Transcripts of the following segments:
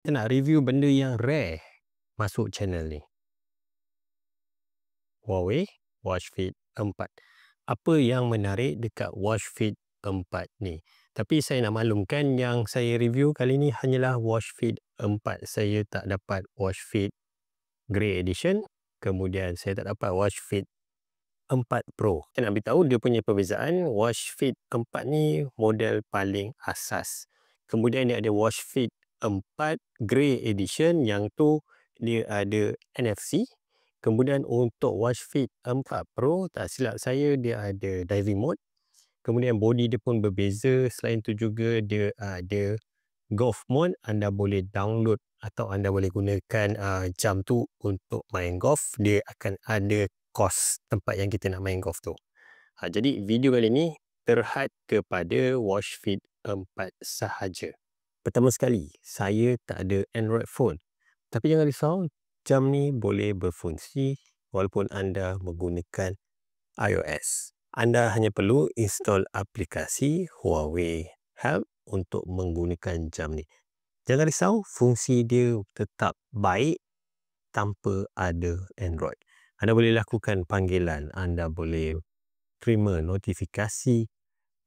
Kita nak review benda yang rare masuk channel ni. Huawei Watch Fit 4. Apa yang menarik dekat Watch Fit 4 ni? Tapi saya nak maklumkan yang saya review kali ni hanyalah Watch Fit 4. Saya tak dapat Watch Fit Grey Edition. Kemudian saya tak dapat Watch Fit 4 Pro. Saya nak beritahu dia punya perbezaan. Watch Fit 4 ni model paling asas. Kemudian dia ada Watch Fit 4 Grey Edition, yang tu dia ada NFC. Kemudian untuk Watch Fit 4 Pro, tak silap saya dia ada diving mode. Kemudian body dia pun berbeza. Selain tu juga dia ada golf mode. Anda boleh download atau anda boleh gunakan jam tu untuk main golf. Dia akan ada kos tempat yang kita nak main golf tu. Jadi video kali ni terhad kepada Watch Fit 4 sahaja. Pertama sekali, saya tak ada Android phone. Tapi jangan risau, jam ni boleh berfungsi walaupun anda menggunakan iOS. Anda hanya perlu install aplikasi Huawei Help untuk menggunakan jam ni. Jangan risau, fungsi dia tetap baik tanpa ada Android. Anda boleh lakukan panggilan, anda boleh terima notifikasi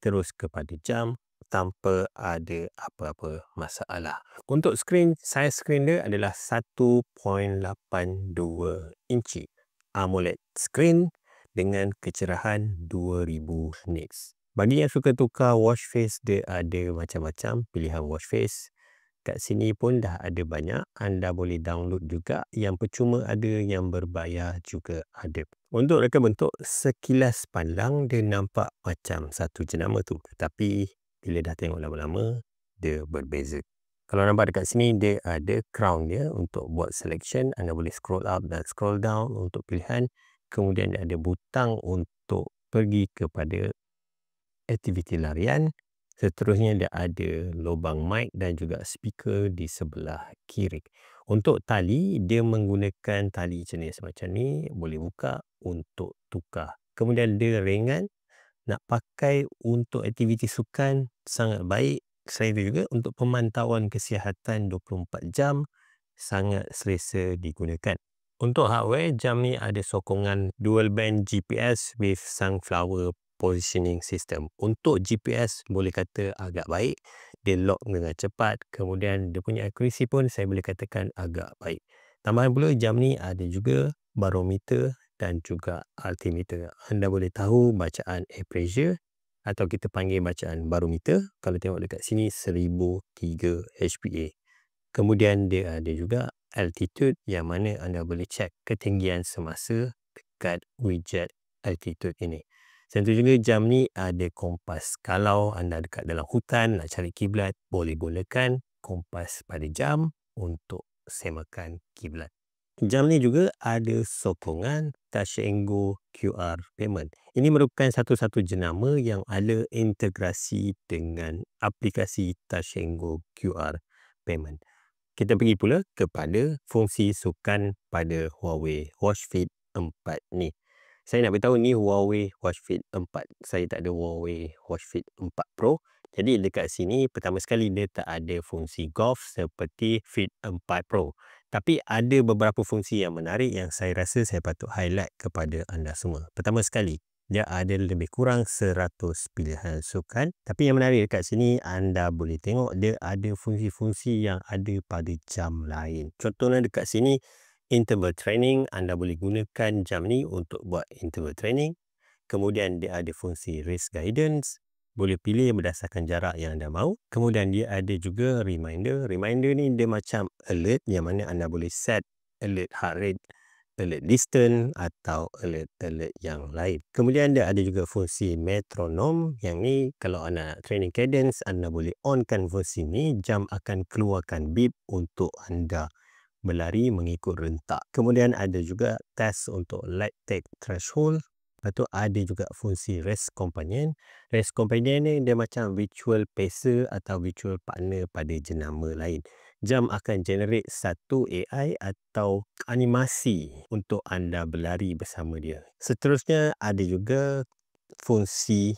terus kepada jam tanpa ada apa-apa masalah. Untuk skrin, saiz skrin dia adalah 1.82 inci AMOLED skrin dengan kecerahan 2000 nits. Bagi yang suka tukar watch face, dia ada macam-macam pilihan watch face. Kat sini pun dah ada banyak. Anda boleh download juga. Yang percuma ada, yang berbayar juga ada. Untuk reka bentuk, sekilas pandang dia nampak macam satu jenama tu. Tetapi bila dah tengok lama-lama, dia berbeza. Kalau nampak dekat sini, dia ada crown dia untuk buat selection. Anda boleh scroll up dan scroll down untuk pilihan. Kemudian dia ada butang untuk pergi kepada aktiviti larian. Seterusnya dia ada lubang mic dan juga speaker di sebelah kiri. Untuk tali, dia menggunakan tali jenis macam ni, boleh buka untuk tukar. Kemudian dia ringan, nak pakai untuk aktiviti sukan sangat baik. Selain itu juga untuk pemantauan kesihatan 24 jam sangat selesa digunakan. Untuk hardware, jam ni ada sokongan dual band GPS with sunflower positioning system. Untuk GPS boleh kata agak baik, dia lock dengan cepat. Kemudian dia punya accuracy pun saya boleh katakan agak baik. Tambahan pula, jam ni ada juga barometer dan juga altimeter. Anda boleh tahu bacaan air pressure atau kita panggil bacaan barometer. Kalau tengok dekat sini 1003 HPA. Kemudian dia ada juga altitude, yang mana anda boleh cek ketinggian semasa dekat widget altitude ini. Selain itu juga jam ni ada kompas. Kalau anda dekat dalam hutan nak cari kiblat, boleh gunakan kompas pada jam untuk semakan kiblat. Jam ni juga ada sokongan Touch 'n Go QR payment. Ini merupakan satu-satu jenama yang ada integrasi dengan aplikasi Touch 'n Go QR payment. Kita pergi pula kepada fungsi sukan pada Huawei Watch Fit 4 ni. Saya nak beritahu ni Huawei Watch Fit 4. Saya tak ada Huawei Watch Fit 4 Pro. Jadi dekat sini pertama sekali dia tak ada fungsi golf seperti Fit 4 Pro. Tapi ada beberapa fungsi yang menarik yang saya rasa saya patut highlight kepada anda semua. Pertama sekali, dia ada lebih kurang 100 pilihan sukan. Tapi yang menarik dekat sini, anda boleh tengok dia ada fungsi-fungsi yang ada pada jam lain. Contohnya dekat sini, interval training. Anda boleh gunakan jam ni untuk buat interval training. Kemudian dia ada fungsi race guidance. Boleh pilih berdasarkan jarak yang anda mahu. Kemudian dia ada juga reminder. Reminder ni dia macam alert, yang mana anda boleh set alert heart rate, alert distance atau alert-alert yang lain. Kemudian dia ada juga fungsi metronom. Yang ni kalau anda nak training cadence, anda boleh onkan fungsi ni. Jam akan keluarkan beep untuk anda berlari mengikut rentak. Kemudian ada juga test untuk lactate threshold. Lepas tu ada juga fungsi race companion. Race companion ni dia macam virtual pacer atau virtual partner pada jenama lain. Jam akan generate satu AI atau animasi untuk anda berlari bersama dia. Seterusnya ada juga fungsi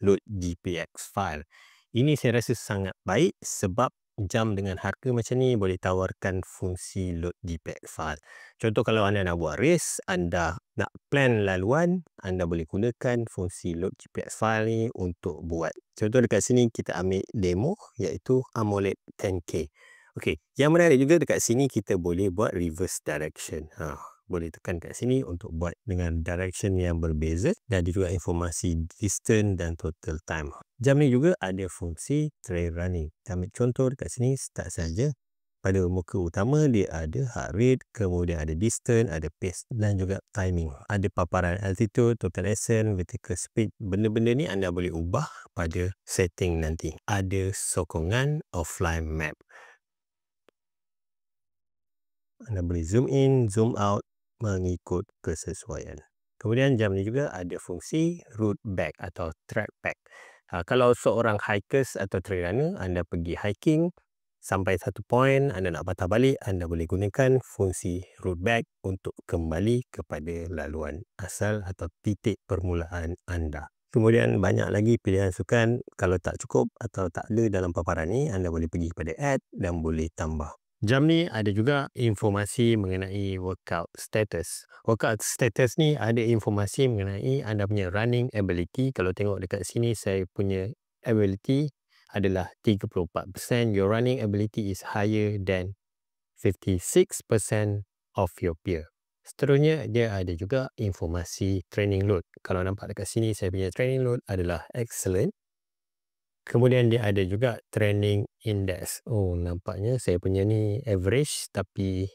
load GPX file. Ini saya rasa sangat baik sebab jam dengan harga macam ni boleh tawarkan fungsi load GPS file. Contoh kalau anda nak buat race, anda nak plan laluan, anda boleh gunakan fungsi load GPS file ni untuk buat. Contoh dekat sini kita ambil demo iaitu AMOLED 10K. Okey, yang menarik juga dekat sini kita boleh buat reverse direction. Boleh tekan kat sini untuk buat dengan direction yang berbeza dan ada juga informasi distance dan total time. Jam ni juga ada fungsi trail running. Kita ambil contoh dekat sini, start saja. Pada muka utama dia ada heart rate, kemudian ada distance, ada pace dan juga timing. Ada paparan altitude, total ascent, vertical speed. Benda-benda ni anda boleh ubah pada setting nanti. Ada sokongan offline map. Anda boleh zoom in, zoom out mengikut kesesuaian. Kemudian jam ni juga ada fungsi route back atau track back. Kalau seorang hikers atau trail runner, anda pergi hiking sampai satu point, anda nak patah balik, anda boleh gunakan fungsi route back untuk kembali kepada laluan asal atau titik permulaan anda. Kemudian banyak lagi pilihan sukan. Kalau tak cukup atau tak ada dalam paparan ni, anda boleh pergi kepada add dan boleh tambah. Jam ni ada juga informasi mengenai workout status. Workout status ni ada informasi mengenai anda punya running ability. Kalau tengok dekat sini, saya punya ability adalah 34%. Your running ability is higher than 56% of your peer. Seterusnya, dia ada juga informasi training load. Kalau nampak dekat sini, saya punya training load adalah excellent. Kemudian dia ada juga training index. Nampaknya saya punya ni average tapi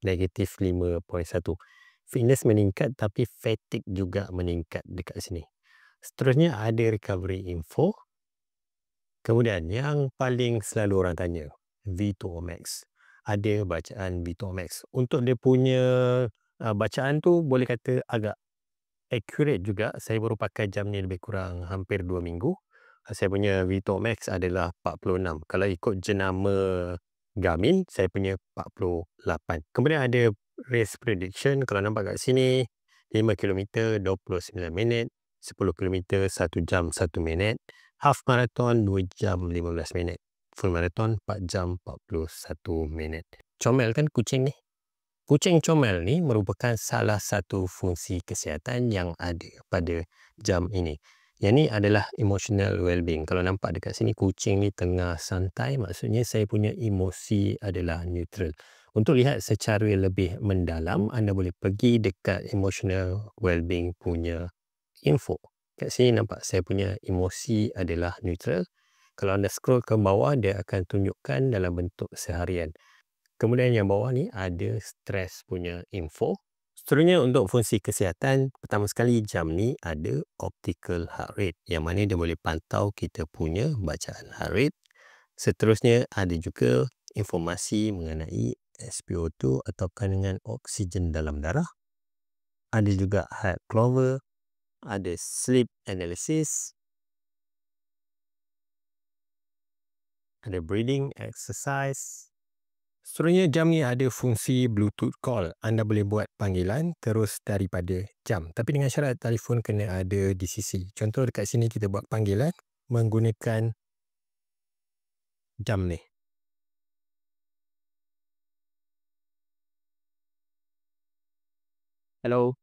negatif 5.1. Fitness meningkat tapi fatigue juga meningkat dekat sini. Seterusnya ada recovery info. Kemudian yang paling selalu orang tanya, V2 Max. Ada bacaan V2 Max. Untuk dia punya bacaan tu boleh kata agak accurate juga. Saya baru pakai jam ni lebih kurang hampir 2 minggu. Saya punya V2 Max adalah 46. Kalau ikut jenama Garmin, saya punya 48. Kemudian ada race prediction. Kalau nampak kat sini, 5 km 29 minit, 10 km 1 jam 1 minit, half marathon 2 jam 15 minit, full marathon 4 jam 41 minit. Comel kan kucing ni? Kucing comel ni merupakan salah satu fungsi kesihatan yang ada pada jam ini. Yang ni adalah emotional well-being. Kalau nampak dekat sini kucing ni tengah santai, maksudnya saya punya emosi adalah neutral. Untuk lihat secara lebih mendalam, anda boleh pergi dekat emotional well-being punya info. Kat sini nampak saya punya emosi adalah neutral. Kalau anda scroll ke bawah, dia akan tunjukkan dalam bentuk seharian. Kemudian yang bawah ni ada stres punya info. Seterusnya untuk fungsi kesihatan, pertama sekali jam ni ada optical heart rate yang mana dia boleh pantau kita punya bacaan heart rate. Seterusnya ada juga informasi mengenai SpO2 atau kandungan oksigen dalam darah. Ada juga heart clover, ada sleep analysis, ada breathing exercise. Seterusnya jam ni ada fungsi Bluetooth call. Anda boleh buat panggilan terus daripada jam. Tapi dengan syarat telefon kena ada di sisi. Contoh dekat sini kita buat panggilan menggunakan jam ni. Hello.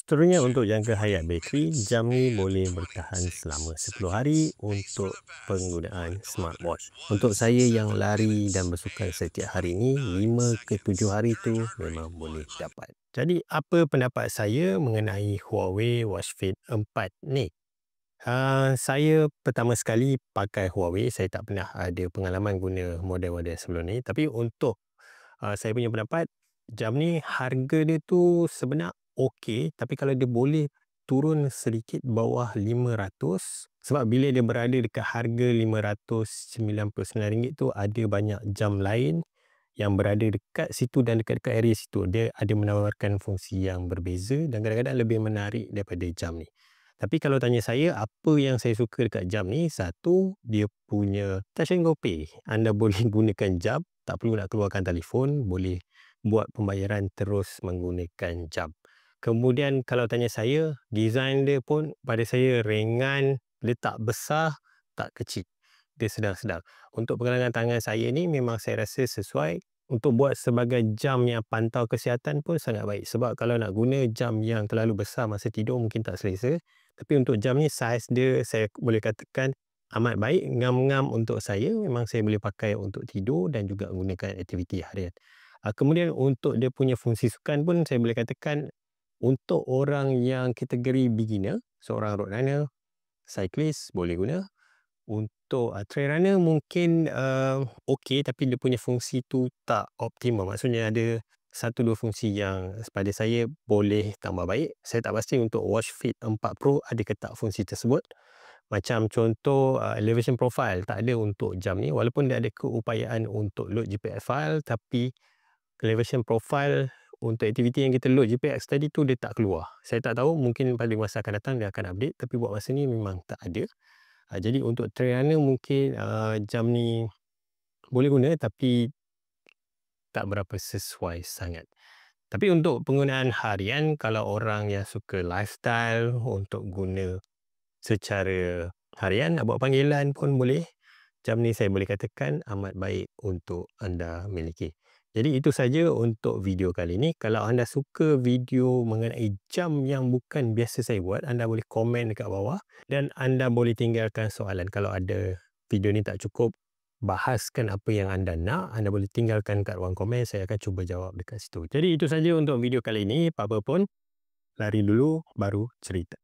Seterusnya untuk jangka hayat bateri, jam ni boleh bertahan selama 10 hari untuk penggunaan smartwatch. Untuk saya yang lari dan bersukan setiap hari ni, 5 ke 7 hari tu memang boleh dapat. Jadi apa pendapat saya mengenai Huawei Watch Face 4 ni? Saya pertama sekali pakai Huawei, saya tak pernah ada pengalaman guna model-model sebelum ni. Tapi untuk saya punya pendapat, jam ni harga dia tu sebenar okey, tapi kalau dia boleh turun sedikit bawah RM500, sebab bila dia berada dekat harga RM599 tu ada banyak jam lain yang berada dekat situ dan dekat-dekat area situ. Dia ada menawarkan fungsi yang berbeza dan kadang-kadang lebih menarik daripada jam ni. Tapi kalau tanya saya, apa yang saya suka dekat jam ni? Satu, dia punya touch and go pay. Anda boleh gunakan jam, tak perlu nak keluarkan telefon, boleh buat pembayaran terus menggunakan jam. Kemudian kalau tanya saya, design dia pun pada saya ringan, dia tak besar, tak kecil. Dia sedang-sedang. Untuk pergelangan tangan saya ni memang saya rasa sesuai untuk buat sebagai jam yang pantau kesihatan pun sangat baik. Sebab kalau nak guna jam yang terlalu besar masa tidur mungkin tak selesa. Tapi untuk jam ni saiz dia saya boleh katakan amat baik, ngam-ngam untuk saya. Memang saya boleh pakai untuk tidur dan juga menggunakan aktiviti harian. Kemudian untuk dia punya fungsi sukan pun saya boleh katakan untuk orang yang kategori beginner, seorang road runner, cyclist boleh guna. Untuk trail runner mungkin okey, tapi dia punya fungsi tu tak optimal. Maksudnya ada satu dua fungsi yang pada saya boleh tambah baik. Saya tak pasti untuk Watch Fit 4 Pro ada ke tak fungsi tersebut. Macam contoh elevation profile tak ada untuk jam ni, walaupun dia ada keupayaan untuk load GPS file, tapi elevation profile untuk aktiviti yang kita load GPX tadi tu dia tak keluar. Saya tak tahu, mungkin pada masa akan datang dia akan update, tapi buat masa ni memang tak ada. Jadi untuk trail runner mungkin jam ni boleh guna tapi tak berapa sesuai sangat. Tapi untuk penggunaan harian, kalau orang yang suka lifestyle untuk guna secara harian, nak buat panggilan pun boleh. Jam ni saya boleh katakan amat baik untuk anda miliki. Jadi itu saja untuk video kali ini. Kalau anda suka video mengenai jam yang bukan biasa saya buat, anda boleh komen dekat bawah dan anda boleh tinggalkan soalan. Kalau ada video ni tak cukup bahaskan apa yang anda nak, anda boleh tinggalkan kat ruang komen, saya akan cuba jawab dekat situ. Jadi itu saja untuk video kali ini. Apa pun, lari dulu baru cerita.